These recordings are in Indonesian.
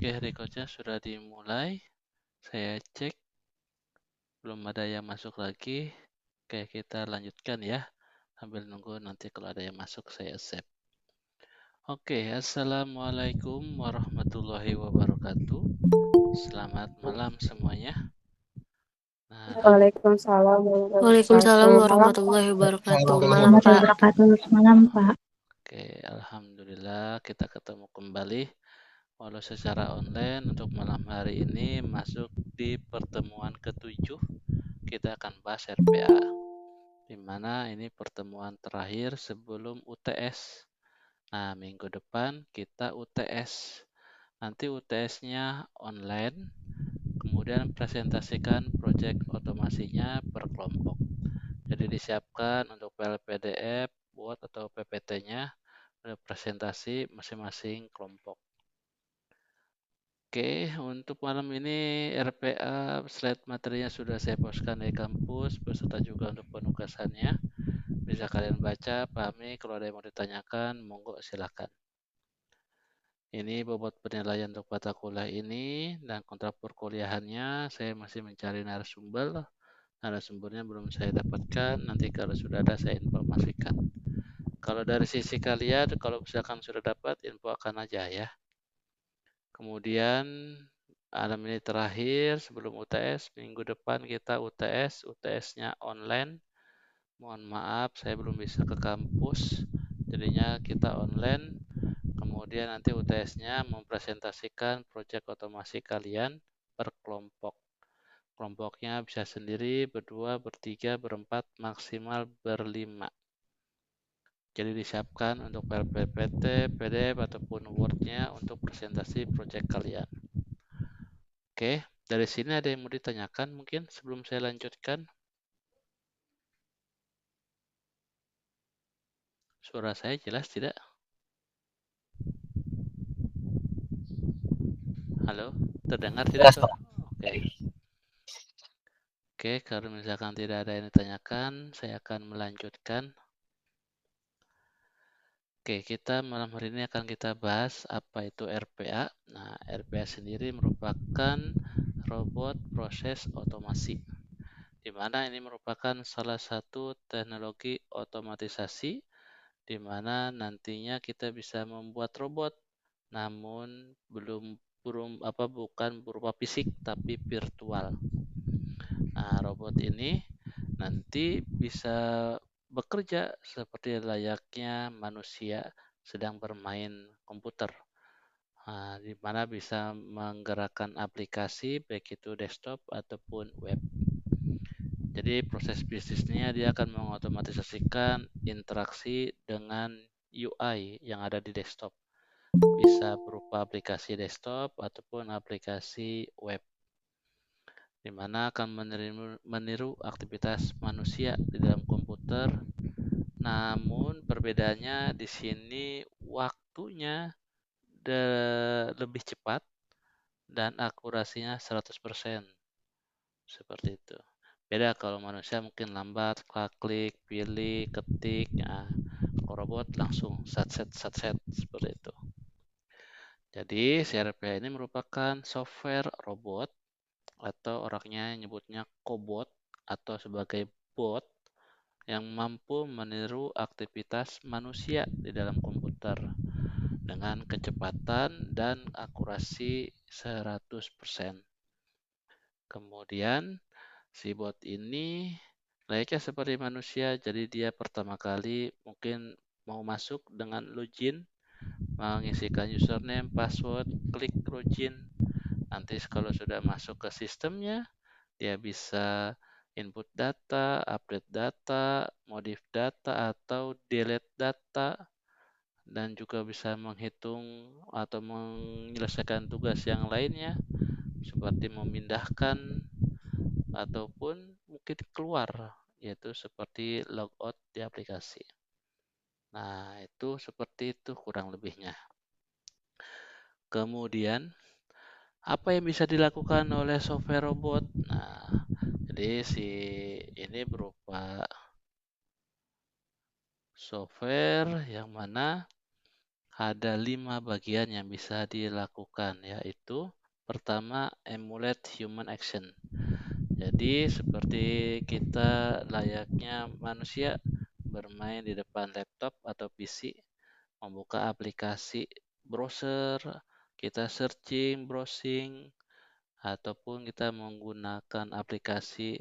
Oke, recordnya sudah dimulai. Saya cek, belum ada yang masuk lagi. Oke, kita lanjutkan ya. Sambil nunggu nanti kalau ada yang masuk saya accept. Oke, assalamualaikum warahmatullahi wabarakatuh. Selamat malam semuanya. Nah, Waalaikumsalam Waalaikumsalam warahmatullahi warahmatullahi wabarakatuh. Malam, wabarakatuh. Pak. Malam, Pak. oke, alhamdulillah kita ketemu kembali walau secara online untuk malam hari ini masuk di pertemuan ke-7. Kita akan bahas RPA. Di mana ini pertemuan terakhir sebelum UTS. Nah, minggu depan kita UTS. Nanti UTS-nya online, kemudian presentasikan proyek otomasinya per kelompok. Jadi disiapkan untuk file PDF, Word atau PPT-nya, presentasi masing-masing kelompok. Oke, untuk malam ini RPA slide materinya sudah saya postkan di kampus beserta juga untuk penugasannya. Bisa kalian baca, pahami, kalau ada yang mau ditanyakan, monggo silakan. Ini bobot penilaian untuk mata kuliah ini dan kontrak perkuliahannya. Saya masih mencari narasumber. Narasumbernya belum saya dapatkan. Nanti kalau sudah ada saya informasikan. Kalau dari sisi kalian, kalau misalkan sudah dapat, info akan aja ya. Kemudian malam ini terakhir sebelum UTS, minggu depan kita UTS. UTS-nya online. Mohon maaf, saya belum bisa ke kampus. Jadinya kita online. Kemudian nanti UTS-nya mempresentasikan proyek otomasi kalian per kelompok. Kelompoknya bisa sendiri, berdua, bertiga, berempat, maksimal berlima. Jadi disiapkan untuk PPT, PDF, ataupun Word-nya untuk presentasi proyek kalian. Oke, dari sini ada yang mau ditanyakan mungkin sebelum saya lanjutkan? Suara saya jelas tidak? Halo, terdengar tidak suara? Oke. Oke, kalau misalkan tidak ada yang ditanyakan, saya akan melanjutkan. Oke, kita malam hari ini akan kita bahas apa itu RPA. Nah, RPA sendiri merupakan robot proses otomasi, di mana ini merupakan salah satu teknologi otomatisasi, di mana nantinya kita bisa membuat robot, namun bukan berupa fisik tapi virtual. Nah, robot ini nanti bisa bekerja seperti layaknya manusia sedang bermain komputer. Nah, di mana bisa menggerakkan aplikasi baik itu desktop ataupun web. Jadi proses bisnisnya dia akan mengotomatisasikan interaksi dengan UI yang ada di desktop. Bisa berupa aplikasi desktop ataupun aplikasi web, di mana akan meniru aktivitas manusia di dalam komputer. Namun perbedaannya di sini waktunya lebih cepat dan akurasinya 100%. Seperti itu. Beda kalau manusia mungkin lambat, klik, pilih, ketik, ya. Kalau robot langsung satset seperti itu. Jadi CRPA ini merupakan software robot atau orangnya nyebutnya cobot atau sebagai bot yang mampu meniru aktivitas manusia di dalam komputer dengan kecepatan dan akurasi 100%. Kemudian si bot ini layaknya seperti manusia, jadi dia pertama kali mungkin mau masuk dengan login, mengisikan username, password, klik login. Nanti kalau sudah masuk ke sistemnya, dia bisa input data, update data, modif data, atau delete data, dan juga bisa menghitung atau menyelesaikan tugas yang lainnya, seperti memindahkan ataupun mungkin keluar, yaitu seperti logout di aplikasi. Nah, itu seperti itu kurang lebihnya. Kemudian, apa yang bisa dilakukan oleh software robot? Nah, jadi ini berupa software yang mana ada 5 bagian yang bisa dilakukan, yaitu pertama, emulate human action. Jadi seperti kita layaknya manusia bermain di depan laptop atau PC, membuka aplikasi browser, kita searching, browsing, ataupun kita menggunakan aplikasi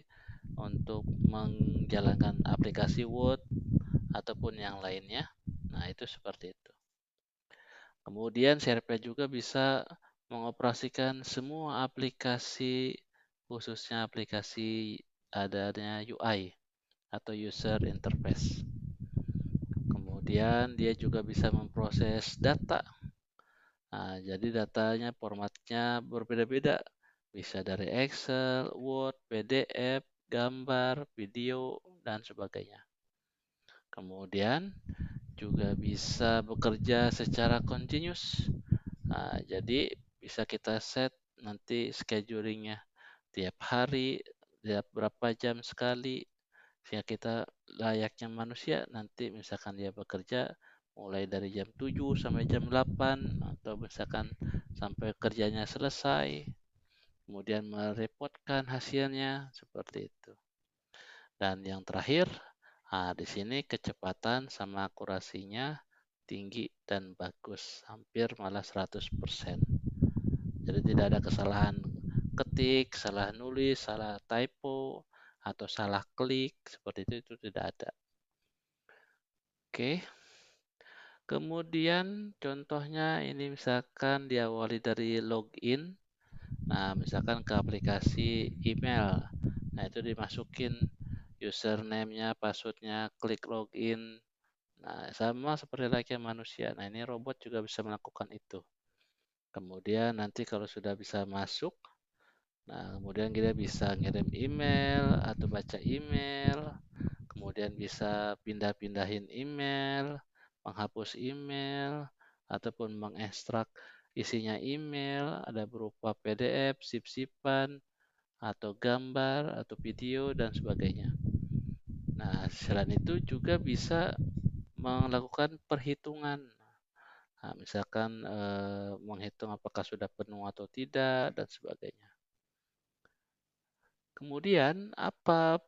untuk menjalankan aplikasi Word ataupun yang lainnya. Nah, itu seperti itu. Kemudian SharePoint juga bisa mengoperasikan semua aplikasi, khususnya aplikasi adanya UI atau user interface. Kemudian dia juga bisa memproses data. Nah, jadi datanya formatnya berbeda-beda. Bisa dari Excel, Word, PDF, gambar, video, dan sebagainya. Kemudian juga bisa bekerja secara continuous. Nah, jadi bisa kita set nanti schedulingnya tiap hari, tiap berapa jam sekali, sehingga kita layaknya manusia nanti misalkan dia bekerja mulai dari jam 7 sampai jam 8 atau misalkan sampai kerjanya selesai, kemudian mereportkan hasilnya seperti itu. Dan yang terakhir, di sini kecepatan sama akurasinya tinggi dan bagus, hampir malah 100%. Jadi tidak ada kesalahan ketik, salah nulis, salah typo, atau salah klik, seperti itu tidak ada. Oke. Kemudian contohnya ini misalkan diawali dari login. Nah, misalkan ke aplikasi email. Nah, itu dimasukin username-nya, password-nya, klik login. Nah, sama seperti layaknya manusia. Nah, ini robot juga bisa melakukan itu. Kemudian nanti kalau sudah bisa masuk, nah kemudian kita bisa ngirim email atau baca email, kemudian bisa pindah-pindahin email, menghapus email, ataupun mengekstrak isinya email, ada berupa PDF, zip-zipan, atau gambar, atau video, dan sebagainya. Nah, selain itu juga bisa melakukan perhitungan. Nah, misalkan menghitung apakah sudah penuh atau tidak, dan sebagainya. Kemudian,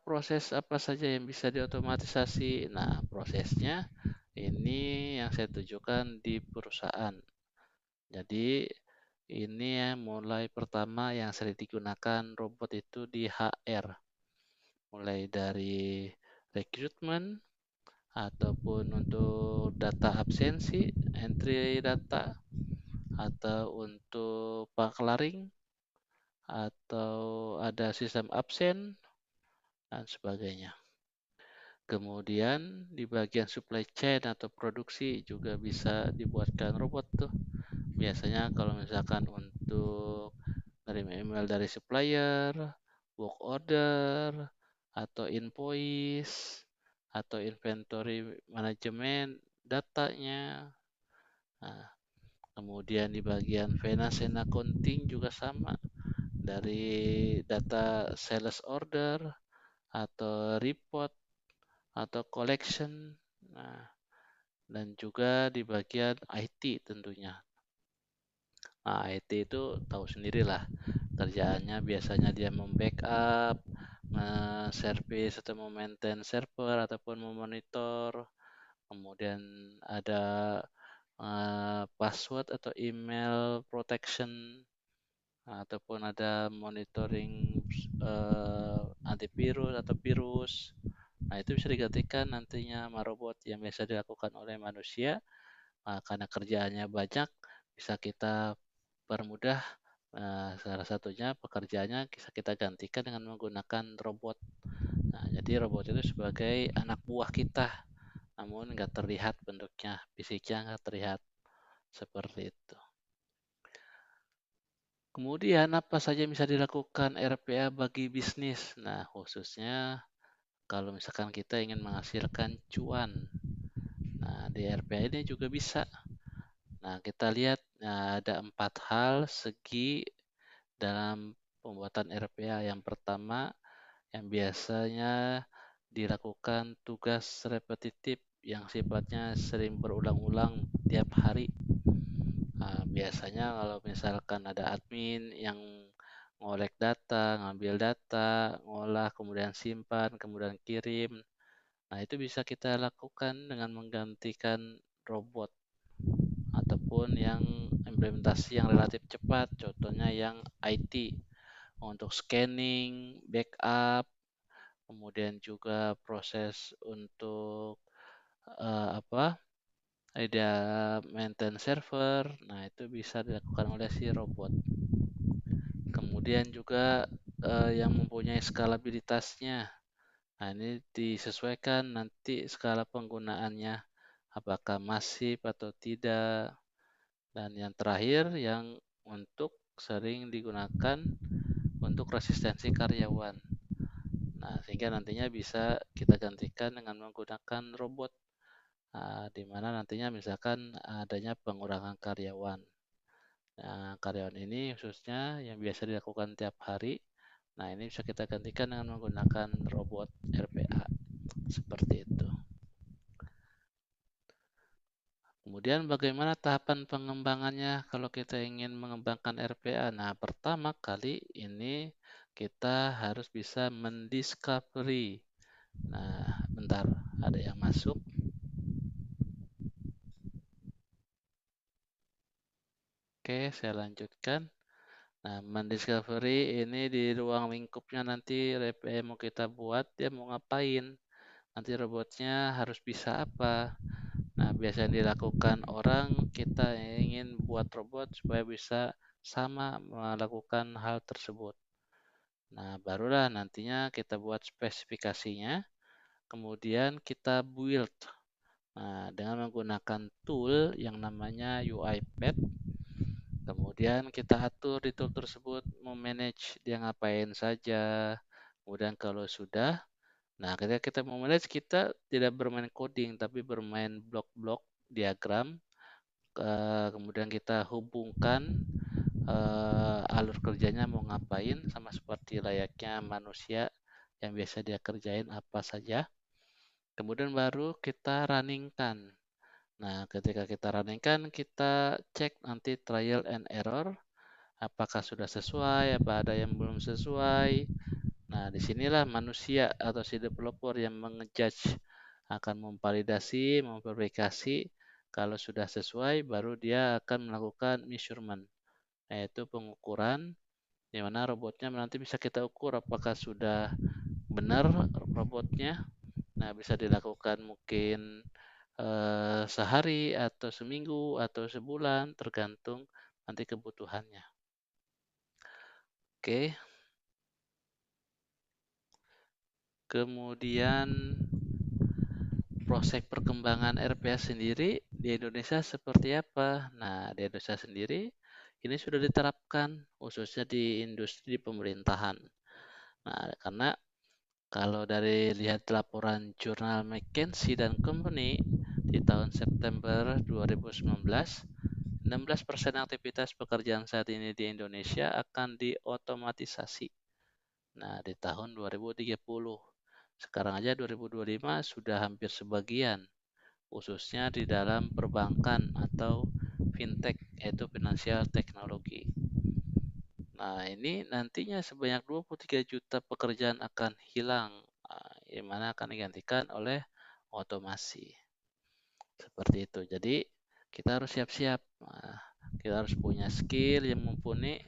proses apa saja yang bisa diotomatisasi? Nah, prosesnya ini yang saya tunjukkan di perusahaan. Jadi, ini ya mulai pertama yang sering digunakan robot itu di HR. Mulai dari rekrutmen, ataupun untuk data absensi, entry data, atau untuk paklaring, atau ada sistem absen, dan sebagainya. Kemudian di bagian supply chain atau produksi juga bisa dibuatkan robot tuh. Biasanya kalau misalkan untuk nerima email dari supplier, work order, atau invoice, atau inventory manajemen datanya. Nah, kemudian di bagian finance and accounting juga sama. Dari data sales order, atau report, atau collection. Nah, dan juga di bagian IT tentunya. Nah, IT itu tahu sendirilah kerjaannya, biasanya dia membackup, service atau memaintain server ataupun memonitor. Kemudian ada password atau email protection, ataupun ada monitoring antivirus atau virus. Nah, itu bisa digantikan nantinya sama robot yang biasa dilakukan oleh manusia. Karena kerjaannya banyak, bisa kita permudah. Salah satunya pekerjaannya bisa kita gantikan dengan menggunakan robot. Nah, jadi robot itu sebagai anak buah kita, namun nggak terlihat bentuknya, fisiknya nggak terlihat seperti itu. Kemudian apa saja yang bisa dilakukan RPA bagi bisnis? Nah, khususnya kalau misalkan kita ingin menghasilkan cuan. Nah, di RPA ini juga bisa. Nah, kita lihat ada 4 hal segi dalam pembuatan RPA. Yang pertama, yang biasanya dilakukan tugas repetitif yang sifatnya sering berulang-ulang tiap hari. Biasanya kalau misalkan ada admin yang ngolek data, ngambil data, ngolah, kemudian simpan, kemudian kirim. Nah, itu bisa kita lakukan dengan menggantikan robot ataupun yang implementasi yang relatif cepat, contohnya yang IT untuk scanning, backup, kemudian juga proses untuk ada maintain server. Nah, itu bisa dilakukan oleh si robot. Kemudian juga yang mempunyai skalabilitasnya. Nah, ini disesuaikan nanti skala penggunaannya, apakah masif atau tidak. Dan yang terakhir yang untuk sering digunakan untuk resistensi karyawan. Nah, sehingga nantinya bisa kita gantikan dengan menggunakan robot, di mana nantinya misalkan adanya pengurangan karyawan. Nah, karyawan ini khususnya yang biasa dilakukan tiap hari. Nah, ini bisa kita gantikan dengan menggunakan robot RPA. Seperti itu. Kemudian bagaimana tahapan pengembangannya kalau kita ingin mengembangkan RPA? Nah, pertama kali ini kita harus bisa mendiscovery. Nah, bentar, ada yang masuk. Oke, saya lanjutkan. Nah, mendiscovery ini di ruang lingkupnya nanti RPA mau kita buat, dia mau ngapain. Nanti robotnya harus bisa apa. Nah, biasanya dilakukan orang, kita ingin buat robot supaya bisa sama melakukan hal tersebut. Nah, barulah nantinya kita buat spesifikasinya, kemudian kita build. Nah, dengan menggunakan tool yang namanya UiPath, kemudian kita atur di tool tersebut mau manage dia ngapain saja. Kemudian kalau sudah, nah ketika kita mau manage, kita tidak bermain coding tapi bermain blok-blok diagram. Kemudian kita hubungkan alur kerjanya mau ngapain sama seperti layaknya manusia yang biasa dia kerjain apa saja. Kemudian baru kita runningkan. Nah, ketika kita runningkan, kita cek nanti trial and error, apakah sudah sesuai, apa ada yang belum sesuai. Nah, disinilah manusia atau si developer yang mengejudge, akan memvalidasi, memverifikasi. Kalau sudah sesuai, baru dia akan melakukan measurement, yaitu pengukuran, di mana robotnya nanti bisa kita ukur apakah sudah benar robotnya. Nah, bisa dilakukan mungkin sehari atau seminggu atau sebulan, tergantung nanti kebutuhannya. Oke. Kemudian proses perkembangan RPA sendiri di Indonesia seperti apa? Nah, di Indonesia sendiri ini sudah diterapkan khususnya di industri pemerintahan. Nah, karena kalau dari lihat laporan jurnal McKinsey dan Company di tahun September 2019, 16% aktivitas pekerjaan saat ini di Indonesia akan diotomatisasi. Nah, di tahun 2030. Sekarang aja 2025 sudah hampir sebagian, khususnya di dalam perbankan atau fintech, yaitu financial technology. Nah, ini nantinya sebanyak 23 juta pekerjaan akan hilang, yang mana akan digantikan oleh otomasi. Seperti itu. Jadi, kita harus siap-siap. Kita harus punya skill yang mumpuni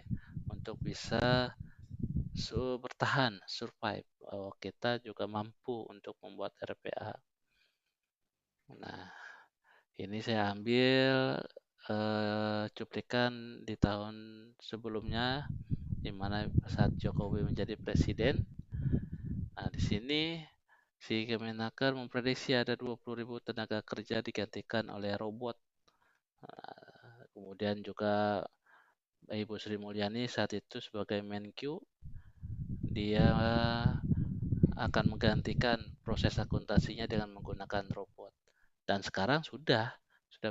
untuk bisa bertahan, survive. Kita juga mampu untuk membuat RPA. Nah, ini saya ambil cuplikan di tahun sebelumnya, di mana saat Jokowi menjadi presiden. Nah, di sini si Kemenaker memprediksi ada 20.000 tenaga kerja digantikan oleh robot. Kemudian juga Ibu Sri Mulyani saat itu sebagai Menq, dia akan menggantikan proses akuntansinya dengan menggunakan robot. Dan sekarang sudah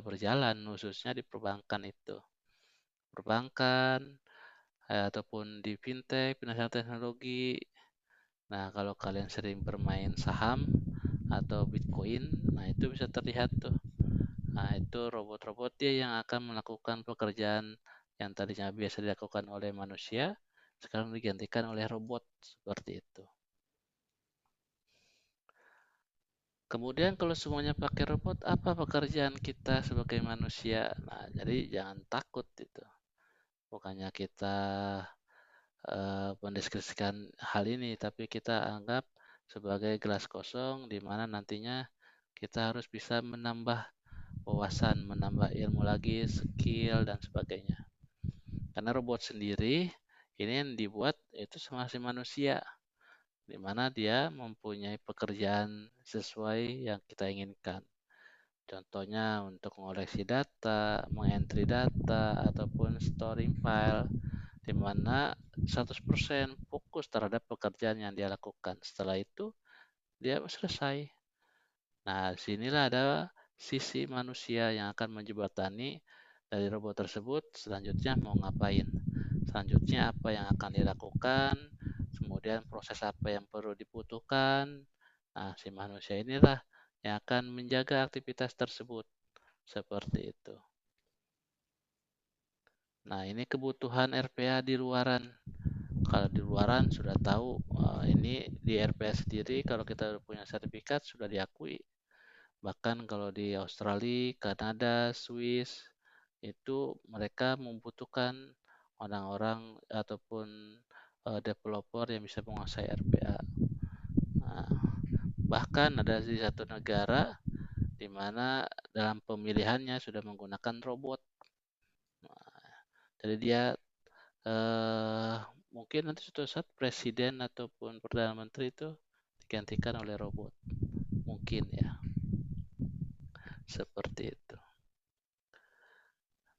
berjalan, khususnya di perbankan itu. Perbankan, ataupun di fintech, financial teknologi. Nah, kalau kalian sering bermain saham atau Bitcoin, nah itu bisa terlihat tuh. Nah, itu robot-robot dia yang akan melakukan pekerjaan yang tadinya biasa dilakukan oleh manusia, sekarang digantikan oleh robot seperti itu. Kemudian kalau semuanya pakai robot, apa pekerjaan kita sebagai manusia? Nah, jadi jangan takut itu. Bukannya kita mendeskripsikan hal ini, tapi kita anggap sebagai gelas kosong di mana nantinya kita harus bisa menambah wawasan, menambah ilmu lagi, skill dan sebagainya. Karena robot sendiri ini yang dibuat itu masih manusia, di mana dia mempunyai pekerjaan sesuai yang kita inginkan. Contohnya untuk mengoleksi data, mengentry data, ataupun storing file, di mana 100% fokus terhadap pekerjaan yang dia lakukan. Setelah itu, dia selesai. Nah, disinilah ada sisi manusia yang akan menjembatani dari robot tersebut, selanjutnya mau ngapain. Selanjutnya apa yang akan dilakukan, kemudian proses apa yang perlu dibutuhkan. Nah, si manusia inilah yang akan menjaga aktivitas tersebut. Seperti itu. Nah, ini kebutuhan RPA di luaran. Kalau di luaran sudah tahu, ini di RPA sendiri kalau kita punya sertifikat sudah diakui. Bahkan kalau di Australia, Kanada, Swiss, itu mereka membutuhkan orang-orang ataupun developer yang bisa menguasai RPA. Nah, bahkan ada di satu negara di mana dalam pemilihannya sudah menggunakan robot. Nah, jadi dia mungkin nanti suatu saat presiden ataupun perdana menteri itu digantikan oleh robot, mungkin ya, seperti itu.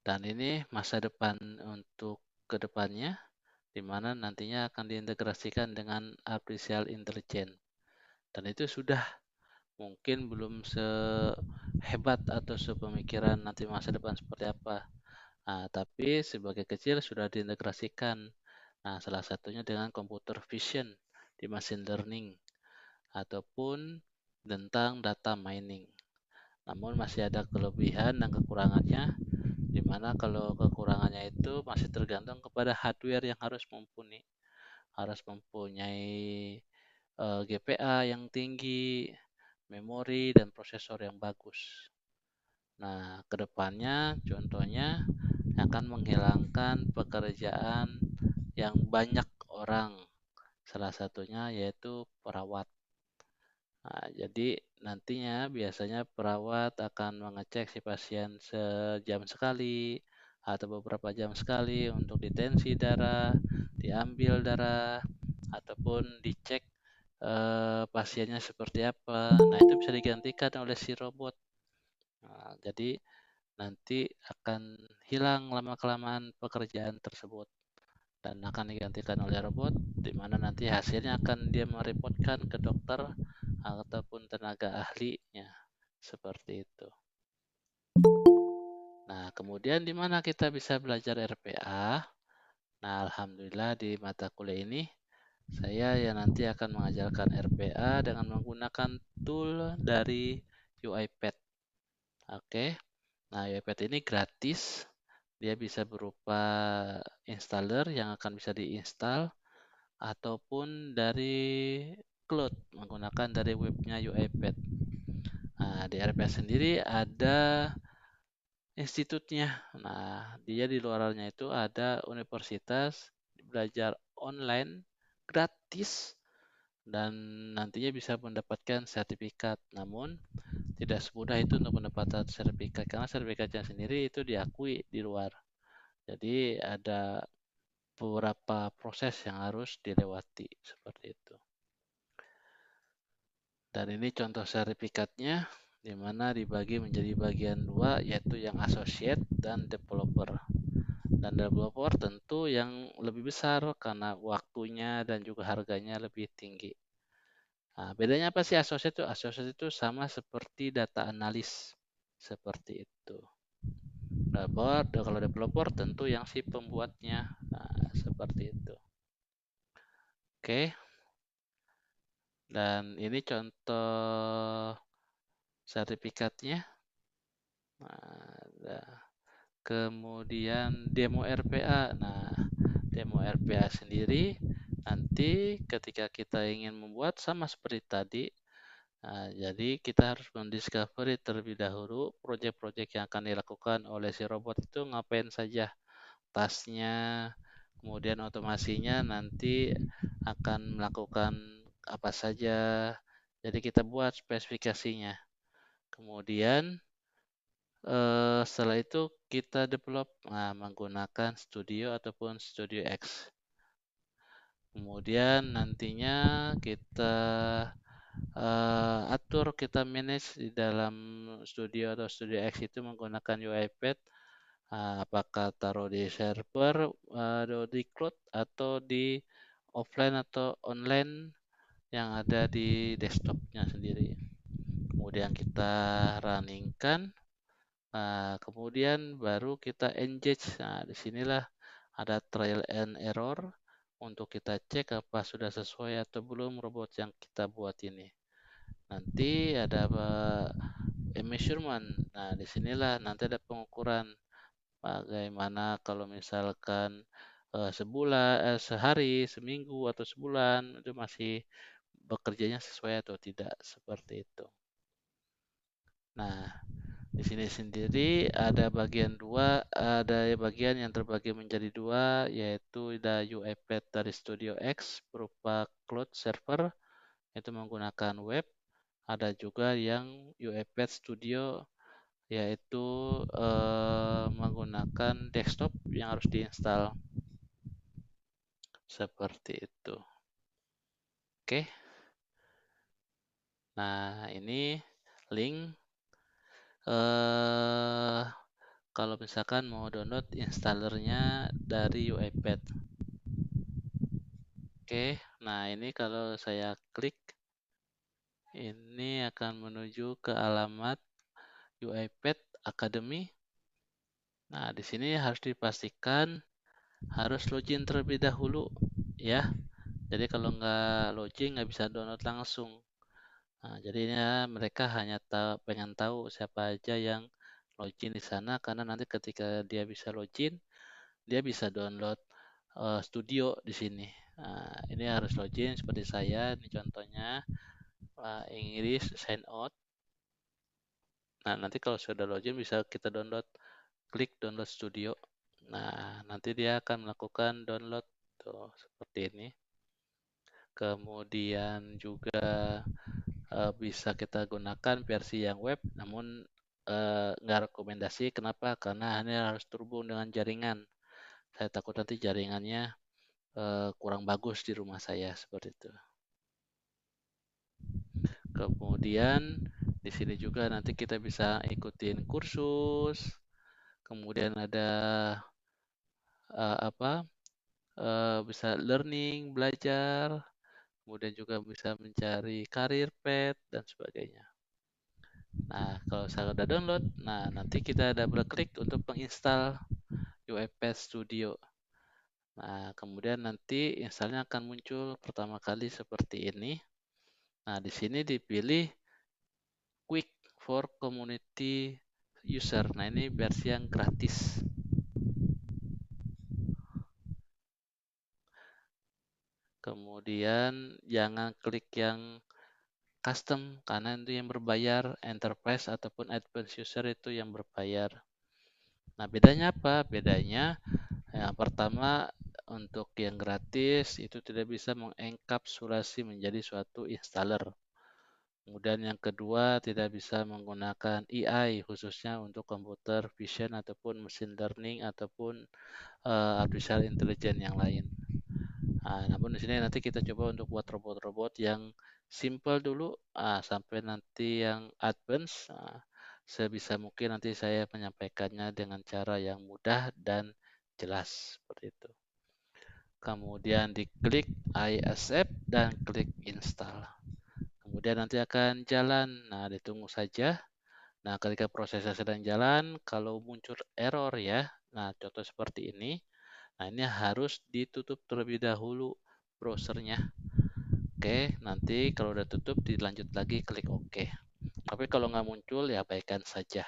Dan ini masa depan untuk kedepannya, di mana nantinya akan diintegrasikan dengan artificial intelligence. Dan itu sudah mungkin belum sehebat atau sepemikiran nanti masa depan seperti apa. Nah, tapi sebagai kecil sudah diintegrasikan. Nah, salah satunya dengan computer vision di machine learning ataupun tentang data mining. Namun masih ada kelebihan dan kekurangannya, di mana kalau kekurangannya itu masih tergantung kepada hardware yang harus mempunyai GPA yang tinggi, memori dan prosesor yang bagus. Nah, kedepannya contohnya akan menghilangkan pekerjaan yang banyak orang, salah satunya yaitu perawat. Nah, jadi nantinya biasanya perawat akan mengecek si pasien sejam sekali atau beberapa jam sekali untuk ditensi darah, diambil darah, ataupun dicek pasiennya seperti apa. Nah, itu bisa digantikan oleh si robot. Nah, jadi nanti akan hilang lama-kelamaan pekerjaan tersebut dan akan digantikan oleh robot, di mana nanti hasilnya akan dia mereportkan ke dokter ataupun tenaga ahlinya, seperti itu. Nah, kemudian di mana kita bisa belajar RPA? Nah, alhamdulillah di mata kuliah ini saya yang nanti akan mengajarkan RPA dengan menggunakan tool dari UiPath. Oke. Nah, UiPath ini gratis. Dia bisa berupa installer yang akan bisa diinstal ataupun dari cloud menggunakan dari webnya UiPath. Nah, di RPA sendiri ada institutnya. Nah, dia di luarnya itu ada universitas belajar online gratis dan nantinya bisa mendapatkan sertifikat. Namun tidak semudah itu untuk mendapatkan sertifikat karena sertifikatnya sendiri itu diakui di luar. Jadi ada beberapa proses yang harus dilewati seperti itu. Dan ini contoh sertifikatnya, di mana dibagi menjadi bagian dua, yaitu yang associate dan developer. Dan developer tentu yang lebih besar karena waktunya dan juga harganya lebih tinggi. Nah, bedanya apa sih associate itu? Associate itu sama seperti data analis, seperti itu. Kalau developer tentu yang si pembuatnya, nah, seperti itu. Oke. Dan ini contoh sertifikatnya. Nah, kemudian demo RPA. Nah, demo RPA sendiri nanti ketika kita ingin membuat sama seperti tadi, jadi kita harus mendiscovery terlebih dahulu proyek-proyek yang akan dilakukan oleh si robot itu ngapain saja, tasnya, kemudian otomasinya nanti akan melakukan apa saja. Jadi kita buat spesifikasinya. Kemudian setelah itu kita develop menggunakan Studio ataupun Studio X. Kemudian nantinya kita atur, kita manage di dalam Studio atau Studio X itu menggunakan UiPath. Apakah taruh di server, di cloud, atau di offline atau online yang ada di desktopnya sendiri. Kemudian kita runningkan. Kemudian baru kita engage. Nah, disinilah ada trial and error untuk kita cek apa sudah sesuai atau belum robot yang kita buat ini. Nanti ada measurement. Nah, disinilah nanti ada pengukuran bagaimana kalau misalkan sebulan, sehari, seminggu, atau sebulan itu masih bekerjanya sesuai atau tidak, seperti itu. Nah, di sini sendiri ada bagian yang terbagi menjadi dua, yaitu ada UiPath dari Studio X berupa cloud server, itu menggunakan web. Ada juga yang UiPath Studio, yaitu menggunakan desktop yang harus diinstal. Seperti itu. Oke. Nah, ini link. Kalau misalkan mau download installernya dari UiPath. Oke, nah ini kalau saya klik, ini akan menuju ke alamat UiPath Academy. Nah, di sini harus dipastikan harus login terlebih dahulu, ya. Jadi kalau nggak login nggak bisa download langsung. Nah, jadinya mereka hanya pengen tahu siapa aja yang login di sana, karena nanti ketika dia bisa login, dia bisa download studio di sini. Nah, ini harus login seperti saya. Ini contohnya Inggris sign out. Nah, nanti kalau sudah login bisa kita download, klik download studio. Nah, nanti dia akan melakukan download tuh seperti ini. Kemudian juga bisa kita gunakan versi yang web, namun nggak rekomendasi. Kenapa? Karena ini harus terhubung dengan jaringan. Saya takut nanti jaringannya kurang bagus di rumah saya, seperti itu. Kemudian di sini juga nanti kita bisa ikutin kursus. Kemudian ada bisa learning, belajar. Kemudian juga bisa mencari career path dan sebagainya. Nah, kalau saya udah download, nah nanti kita double klik untuk menginstal UiPath Studio. Nah, kemudian nanti installnya akan muncul pertama kali seperti ini. Nah, di sini dipilih Quick for Community User. Nah, ini versi yang gratis. Kemudian jangan klik yang custom, karena itu yang berbayar. Enterprise ataupun advanced user itu yang berbayar. Nah, bedanya apa? Bedanya yang pertama, untuk yang gratis itu tidak bisa mengenkapsulasi menjadi suatu installer. Kemudian yang kedua, tidak bisa menggunakan AI khususnya untuk computer vision ataupun machine learning ataupun artificial intelligence yang lain. Namun di sini nanti kita coba untuk buat robot-robot yang simple dulu, sampai nanti yang advance. Sebisa mungkin nanti saya menyampaikannya dengan cara yang mudah dan jelas, seperti itu. Kemudian diklik I accept dan klik install. Kemudian nanti akan jalan. Nah, ditunggu saja. Nah, ketika prosesnya sedang jalan, kalau muncul error ya, nah contoh seperti ini. Nah, ini harus ditutup terlebih dahulu browsernya. Oke, nanti kalau udah tutup dilanjut lagi klik OK. Tapi kalau nggak muncul ya abaikan saja.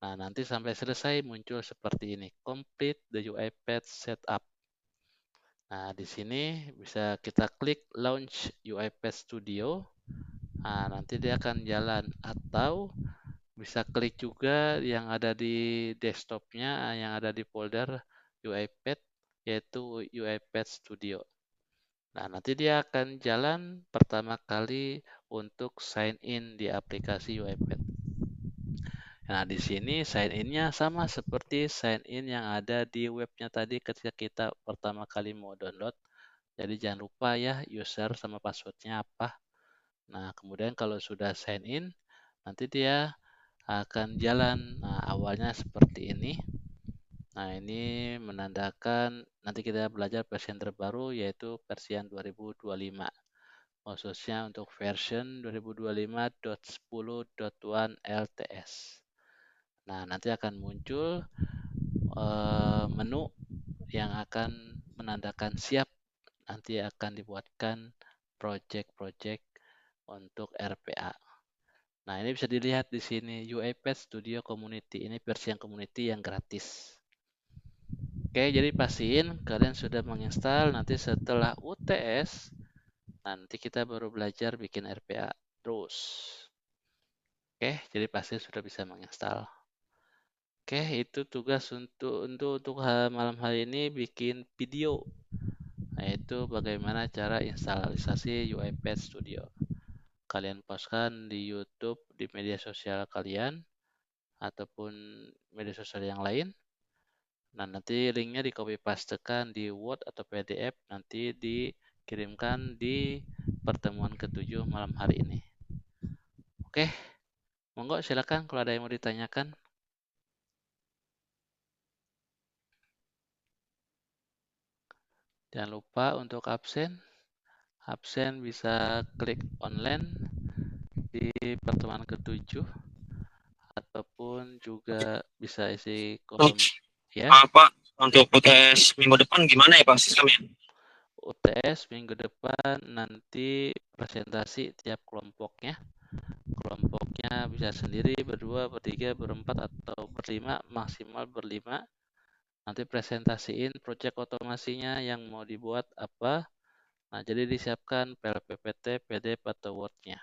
Nah, nanti sampai selesai muncul seperti ini, complete the UiPath setup. Nah, di sini bisa kita klik launch UiPath Studio. Nah, nanti dia akan jalan, atau bisa klik juga yang ada di desktopnya, yang ada di folder UiPath, yaitu UiPath Studio. Nah, nanti dia akan jalan pertama kali untuk sign in di aplikasi UiPath. Nah, di sini sign in-nya sama seperti sign in yang ada di webnya tadi ketika kita pertama kali mau download. Jadi jangan lupa ya user sama passwordnya apa. Nah, kemudian kalau sudah sign in, nanti dia akan jalan. Nah, awalnya seperti ini. Nah, ini menandakan nanti kita belajar versi terbaru, yaitu versi 2025. Khususnya untuk version 2025.10.1 LTS. Nah, nanti akan muncul menu yang akan menandakan siap. Nanti akan dibuatkan project-project untuk RPA. Nah, ini bisa dilihat di sini UiPath Studio Community. Ini versi yang community yang gratis. Oke, jadi pastiin kalian sudah menginstal. Nanti setelah UTS, nanti kita baru belajar bikin RPA terus. Oke, jadi pasti sudah bisa menginstal. Oke, itu tugas untuk malam hari ini, bikin video. Yaitu bagaimana cara instalasi UiPath Studio. Kalian postkan di YouTube, di media sosial kalian, ataupun media sosial yang lain. Nah, nanti linknya di copy pastekan di Word atau PDF, nanti dikirimkan di pertemuan ke-7 malam hari ini. Oke, monggo silakan kalau ada yang mau ditanyakan. Jangan lupa untuk absen bisa klik online di pertemuan ke-7, ataupun juga bisa isi kolom ya. Pak, untuk UTS minggu depan gimana ya Pak sistemnya? UTS minggu depan nanti presentasi tiap kelompoknya. Kelompoknya bisa sendiri, berdua, bertiga, berempat, atau berlima, maksimal berlima. Nanti presentasiin proyek otomasinya yang mau dibuat apa. Nah, jadi disiapkan file PPT, PDF, atau Word-nya.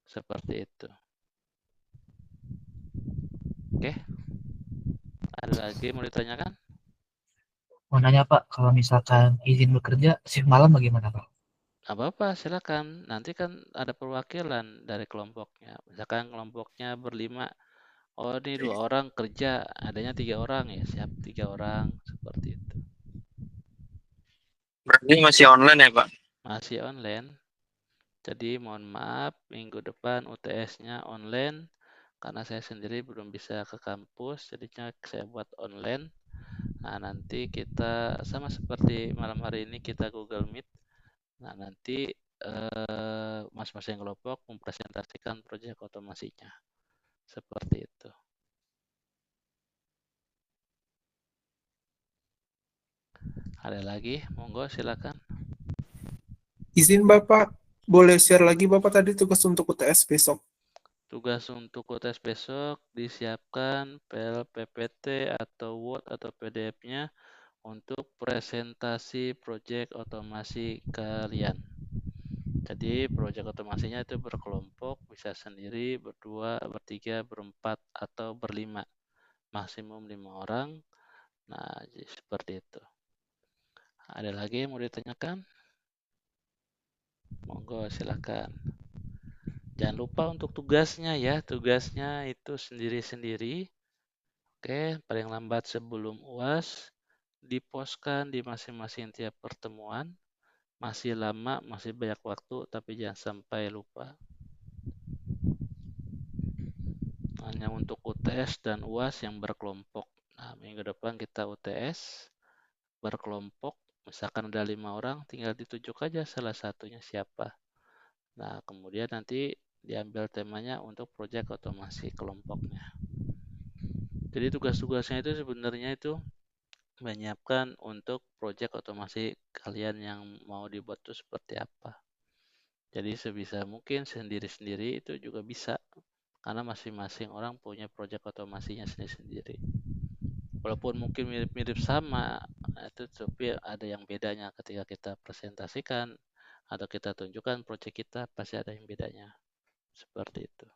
Seperti itu. Oke. Ada lagi mau ditanyakan? Mau nanya Pak, kalau misalkan izin bekerja shift malam bagaimana Pak? Nggak apa-apa, silakan. Nanti kan ada perwakilan dari kelompoknya. Misalkan kelompoknya berlima, oh ini 2 orang kerja, adanya 3 orang ya, siap 3 orang, seperti itu. Berarti masih online ya Pak? Masih online. Jadi mohon maaf, minggu depan UTS-nya online, karena saya sendiri belum bisa ke kampus, jadinya saya buat online. Nah, nanti kita sama seperti malam hari ini kita Google Meet. Nah, nanti masing-masing kelompok mempresentasikan proyek otomasinya. Seperti itu. Ada lagi? Monggo silakan. Izin Bapak, boleh share lagi Bapak tadi tugas untuk UTS besok? Tugas untuk UTS besok disiapkan file PPT atau Word atau PDF-nya untuk presentasi proyek otomasi kalian. Jadi proyek otomasinya itu berkelompok, bisa sendiri, berdua, bertiga, berempat, atau berlima. Maksimum 5 orang. Nah, seperti itu. Ada lagi yang mau ditanyakan? Monggo silakan. Jangan lupa untuk tugasnya ya. Tugasnya itu sendiri-sendiri. Oke, paling lambat sebelum UAS dipostkan di masing-masing tiap pertemuan. Masih lama, masih banyak waktu, tapi jangan sampai lupa. Hanya untuk UTS dan UAS yang berkelompok. Nah, minggu depan kita UTS berkelompok. Misalkan ada 5 orang, tinggal ditunjuk aja salah satunya siapa. Nah, kemudian nanti diambil temanya untuk proyek otomasi kelompoknya. Jadi tugas-tugasnya itu sebenarnya itu menyiapkan untuk proyek otomasi kalian yang mau dibuat itu seperti apa. Jadi sebisa mungkin sendiri-sendiri itu juga bisa. karena masing-masing orang punya proyek otomasinya sendiri-sendiri. Walaupun mungkin mirip-mirip sama, itu tapi ada yang bedanya ketika kita presentasikan atau kita tunjukkan proyek kita, pasti ada yang bedanya. Seperti itu.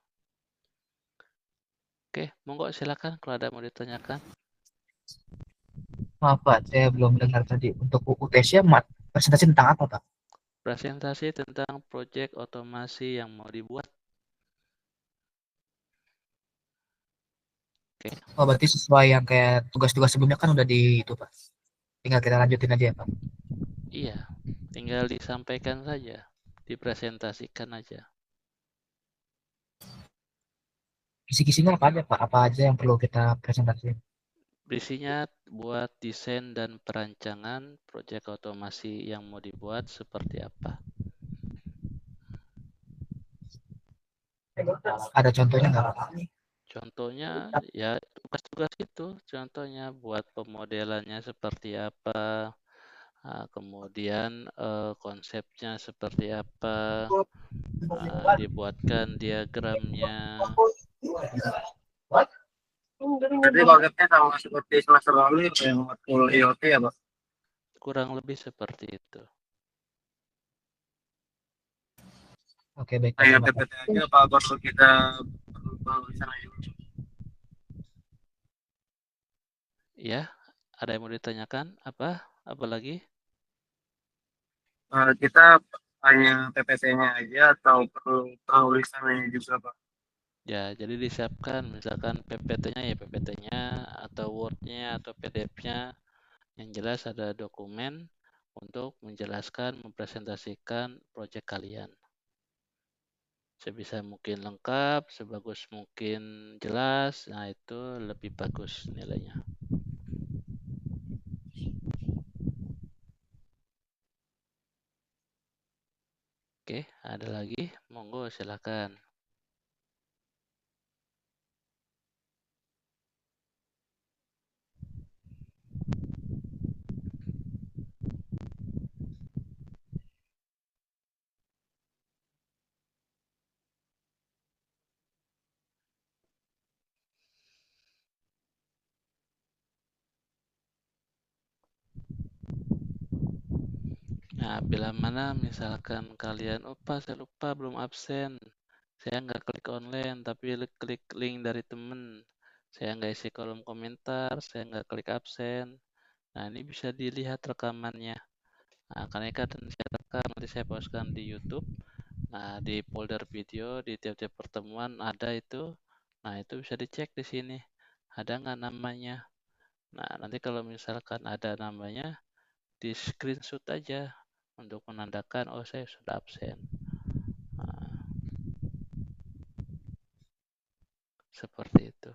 Oke, monggo silakan kalau ada mau ditanyakan. Maaf Pak, saya belum dengar tadi. Untuk UTS-nya presentasi tentang apa Pak? Presentasi tentang proyek otomasi yang mau dibuat. Oke. Oh berarti sesuai yang kayak tugas-tugas sebelumnya kan udah di itu Pak. Tinggal kita lanjutin aja ya Pak. Iya, tinggal disampaikan saja, dipresentasikan aja. Kisi-kisinya apa aja Pak? Apa aja yang perlu kita presentasikan? Berisinya buat desain dan perancangan proyek otomasi yang mau dibuat seperti apa. Ada contohnya nggak Pak? Contohnya ya tugas-tugas itu, contohnya buat pemodelannya seperti apa, kemudian konsepnya seperti apa, dibuatkan diagramnya. Jadi konsepnya sama seperti semester lalu yang full IoT ya Pak? Kurang lebih seperti itu. Oke baik. Kayak PPT aja Pak, perlu kita perlu sana ini. Ya, ada yang mau ditanyakan? Apa lagi? Kita hanya PPT-nya aja atau perlu tulisannya juga Pak? Ya, jadi disiapkan misalkan PPT-nya ya PPT-nya atau Word-nya atau PDF-nya. Yang jelas ada dokumen untuk menjelaskan, mempresentasikan proyek kalian. Sebisa mungkin lengkap, sebagus mungkin jelas, nah itu lebih bagus nilainya. Oke, ada lagi? Monggo silakan. Nah, bila mana misalkan kalian, oh Pak, saya lupa belum absen. Saya nggak klik online, tapi klik link dari temen. Saya nggak isi kolom komentar, saya nggak klik absen. Nah, ini bisa dilihat rekamannya. Nah, karena kan saya rekam, nanti saya postkan di YouTube. Nah, di folder video, di tiap-tiap pertemuan ada itu. Nah, itu bisa dicek di sini. Ada nggak namanya? Nah, nanti kalau misalkan ada namanya, di screenshot aja untuk menandakan, oh saya sudah absen. Nah, seperti itu.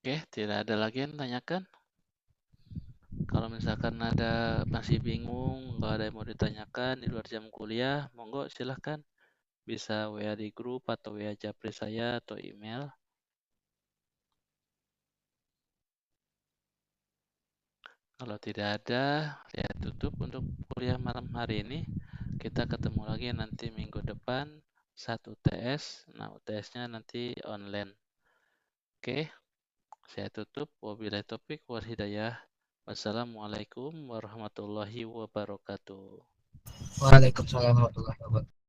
Oke, tidak ada lagi yang tanyakan. Kalau misalkan ada masih bingung, nggak ada yang mau ditanyakan di luar jam kuliah, monggo silahkan. Bisa WA di grup atau WA Japri saya atau email. Kalau tidak ada, ya tutup untuk kuliah malam hari ini. Kita ketemu lagi nanti minggu depan, 1 UTS. Nah, UTS-nya nanti online. Oke, saya tutup. Wabillahi taufik wal hidayah. Wassalamualaikum warahmatullahi wabarakatuh. Waalaikumsalam warahmatullahi wabarakatuh.